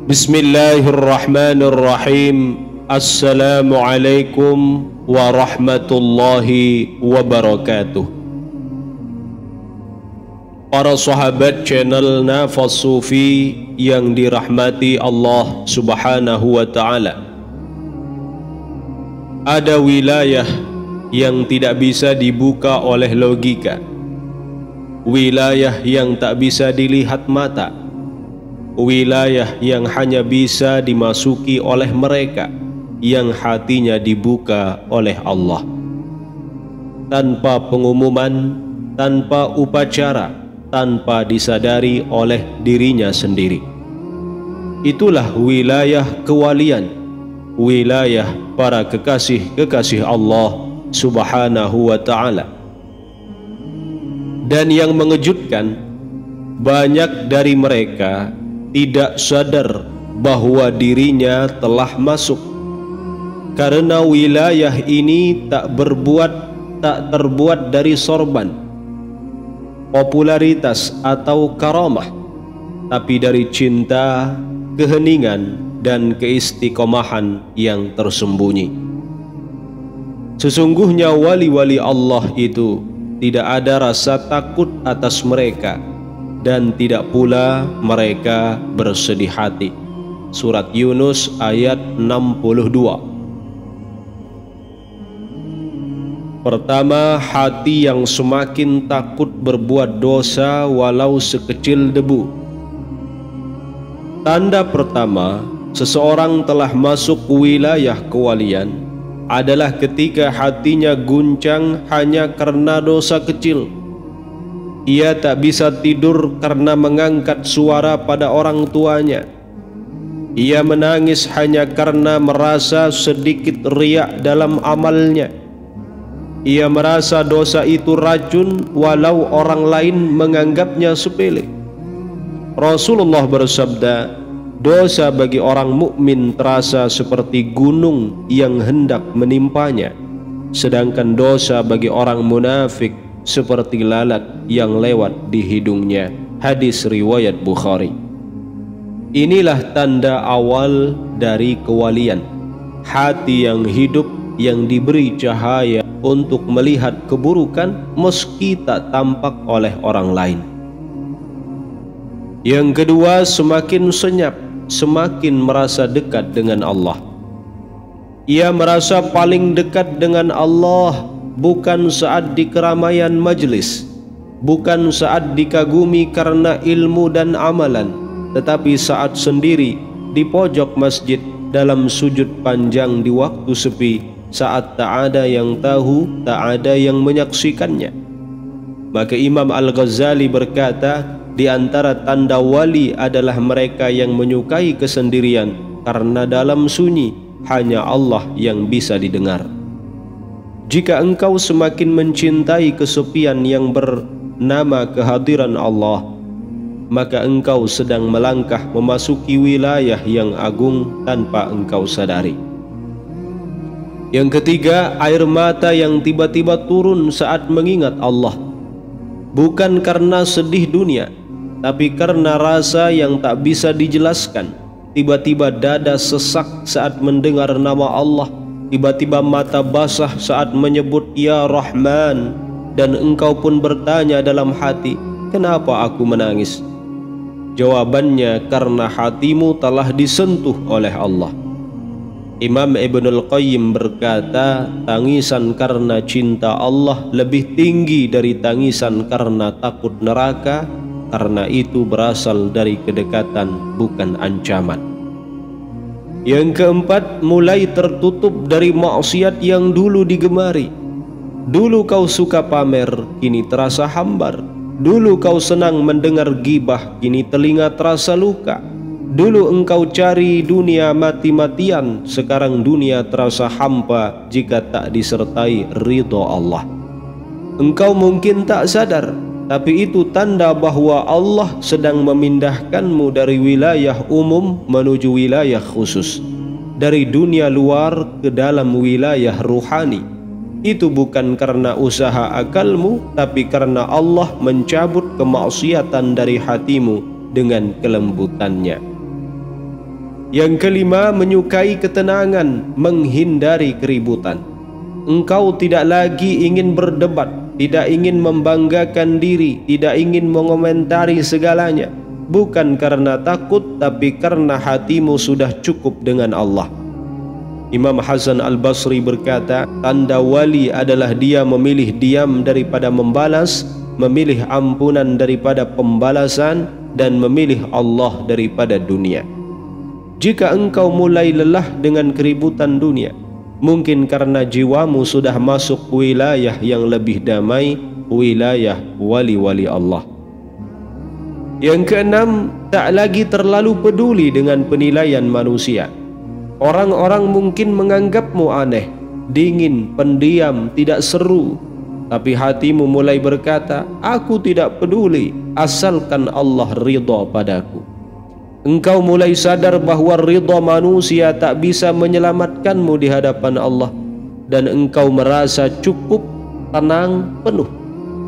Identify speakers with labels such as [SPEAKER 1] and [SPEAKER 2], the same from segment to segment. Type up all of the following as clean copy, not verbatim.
[SPEAKER 1] Bismillahirrahmanirrahim. Assalamualaikum warahmatullahi wabarakatuh. Para sahabat channel Nafas Sufi yang dirahmati Allah subhanahu wa ta'ala, ada wilayah yang tidak bisa dibuka oleh logika, wilayah yang tak bisa dilihat mata, wilayah yang hanya bisa dimasuki oleh mereka yang hatinya dibuka oleh Allah, tanpa pengumuman, tanpa upacara, tanpa disadari oleh dirinya sendiri. Itulah wilayah kewalian, wilayah para kekasih-kekasih Allah subhanahu wa ta'ala. Dan yang mengejutkan, banyak dari mereka tidak sadar bahwa dirinya telah masuk, karena wilayah ini tak terbuat dari sorban, popularitas atau karamah, tapi dari cinta, keheningan, dan keistiqomahan yang tersembunyi. Sesungguhnya wali-wali Allah itu tidak ada rasa takut atas mereka, dan tidak pula mereka bersedih hati. Surat Yunus ayat 62. Pertama, hati yang semakin takut berbuat dosa walau sekecil debu. Tanda pertama seseorang telah masuk wilayah kewalian adalah ketika hatinya guncang hanya karena dosa kecil. Ia tak bisa tidur karena mengangkat suara pada orang tuanya. Ia menangis hanya karena merasa sedikit riak dalam amalnya. Ia merasa dosa itu racun walau orang lain menganggapnya sepele. Rasulullah bersabda, dosa bagi orang mukmin terasa seperti gunung yang hendak menimpanya, sedangkan dosa bagi orang munafik seperti lalat yang lewat di hidungnya. Hadis riwayat Bukhari. Inilah tanda awal dari kewalian, hati yang hidup, yang diberi cahaya untuk melihat keburukan meski tak tampak oleh orang lain. Yang kedua, semakin senyap, semakin merasa dekat dengan Allah. Ia merasa paling dekat dengan Allah bukan saat di keramaian majlis, bukan saat dikagumi karena ilmu dan amalan, tetapi saat sendiri di pojok masjid dalam sujud panjang di waktu sepi, saat tak ada yang tahu, tak ada yang menyaksikannya. Maka Imam Al-Ghazali berkata, di antara tanda wali adalah mereka yang menyukai kesendirian, karena dalam sunyi hanya Allah yang bisa didengar. Jika engkau semakin mencintai kesepian yang bernama kehadiran Allah, maka engkau sedang melangkah memasuki wilayah yang agung tanpa engkau sadari. Yang ketiga, air mata yang tiba-tiba turun saat mengingat Allah, bukan karena sedih dunia, tapi karena rasa yang tak bisa dijelaskan. Tiba-tiba dada sesak saat mendengar nama Allah, tiba-tiba mata basah saat menyebut Ya Rahman, dan engkau pun bertanya dalam hati, kenapa aku menangis? Jawabannya, karena hatimu telah disentuh oleh Allah. Imam Ibnul Qayyim berkata, tangisan karena cinta Allah lebih tinggi dari tangisan karena takut neraka, karena itu berasal dari kedekatan, bukan ancaman. Yang keempat, mulai tertutup dari maksiat yang dulu digemari. Dulu kau suka pamer, kini terasa hambar. Dulu kau senang mendengar gibah, kini telinga terasa luka. Dulu engkau cari dunia mati-matian, sekarang dunia terasa hampa jika tak disertai ridho Allah. Engkau mungkin tak sadar, tapi itu tanda bahwa Allah sedang memindahkanmu dari wilayah umum menuju wilayah khusus, dari dunia luar ke dalam wilayah ruhani. Itu bukan karena usaha akalmu, tapi karena Allah mencabut kemaksiatan dari hatimu dengan kelembutannya. Yang kelima, menyukai ketenangan, menghindari keributan. Engkau tidak lagi ingin berdebat, tidak ingin membanggakan diri, tidak ingin mengomentari segalanya. Bukan karena takut, tapi karena hatimu sudah cukup dengan Allah. Imam Hasan Al-Basri berkata, tanda wali adalah dia memilih diam daripada membalas, memilih ampunan daripada pembalasan, dan memilih Allah daripada dunia. Jika engkau mulai lelah dengan keributan dunia, mungkin karena jiwamu sudah masuk wilayah yang lebih damai, wilayah wali-wali Allah. Yang keenam, tak lagi terlalu peduli dengan penilaian manusia. Orang-orang mungkin menganggapmu aneh, dingin, pendiam, tidak seru. Tapi hatimu mulai berkata, aku tidak peduli, asalkan Allah ridha padaku. Engkau mulai sadar bahwa ridha manusia tak bisa menyelamatkanmu di hadapan Allah, dan engkau merasa cukup, tenang, penuh.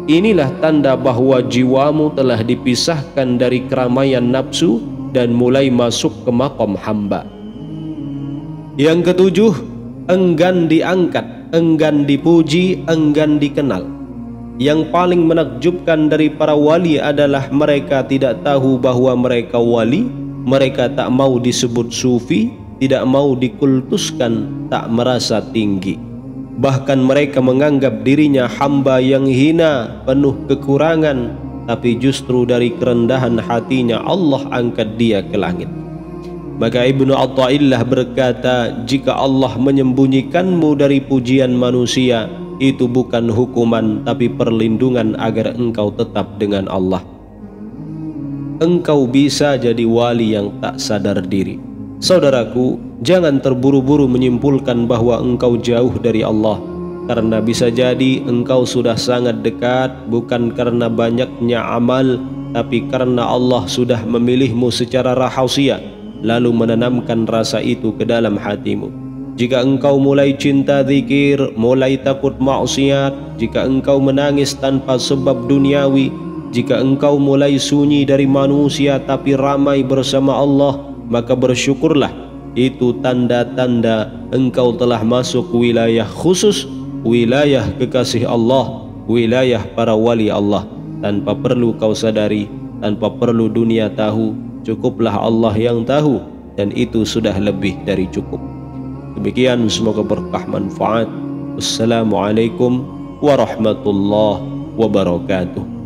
[SPEAKER 1] Inilah tanda bahwa jiwamu telah dipisahkan dari keramaian nafsu dan mulai masuk ke maqam hamba. Yang ketujuh, enggan diangkat, enggan dipuji, enggan dikenal. Yang paling menakjubkan dari para wali adalah mereka tidak tahu bahwa mereka wali. Mereka tak mau disebut sufi, tidak mau dikultuskan, tak merasa tinggi. Bahkan mereka menganggap dirinya hamba yang hina, penuh kekurangan, tapi justru dari kerendahan hatinya Allah angkat dia ke langit. Maka Ibnu Athaillah berkata, jika Allah menyembunyikanmu dari pujian manusia, itu bukan hukuman tapi perlindungan agar engkau tetap dengan Allah. Engkau bisa jadi wali yang tak sadar diri. Saudaraku, jangan terburu-buru menyimpulkan bahwa engkau jauh dari Allah, karena bisa jadi engkau sudah sangat dekat, bukan karena banyaknya amal, tapi karena Allah sudah memilihmu secara rahasia, lalu menanamkan rasa itu ke dalam hatimu. Jika engkau mulai cinta zikir, mulai takut maksiat, jika engkau menangis tanpa sebab duniawi, jika engkau mulai sunyi dari manusia tapi ramai bersama Allah, maka bersyukurlah. Itu tanda-tanda engkau telah masuk wilayah khusus, wilayah kekasih Allah, wilayah para wali Allah. Tanpa perlu kau sadari, tanpa perlu dunia tahu, cukuplah Allah yang tahu, dan itu sudah lebih dari cukup. Demikian, semoga berkah manfaat. Wassalamualaikum warahmatullahi wabarakatuh.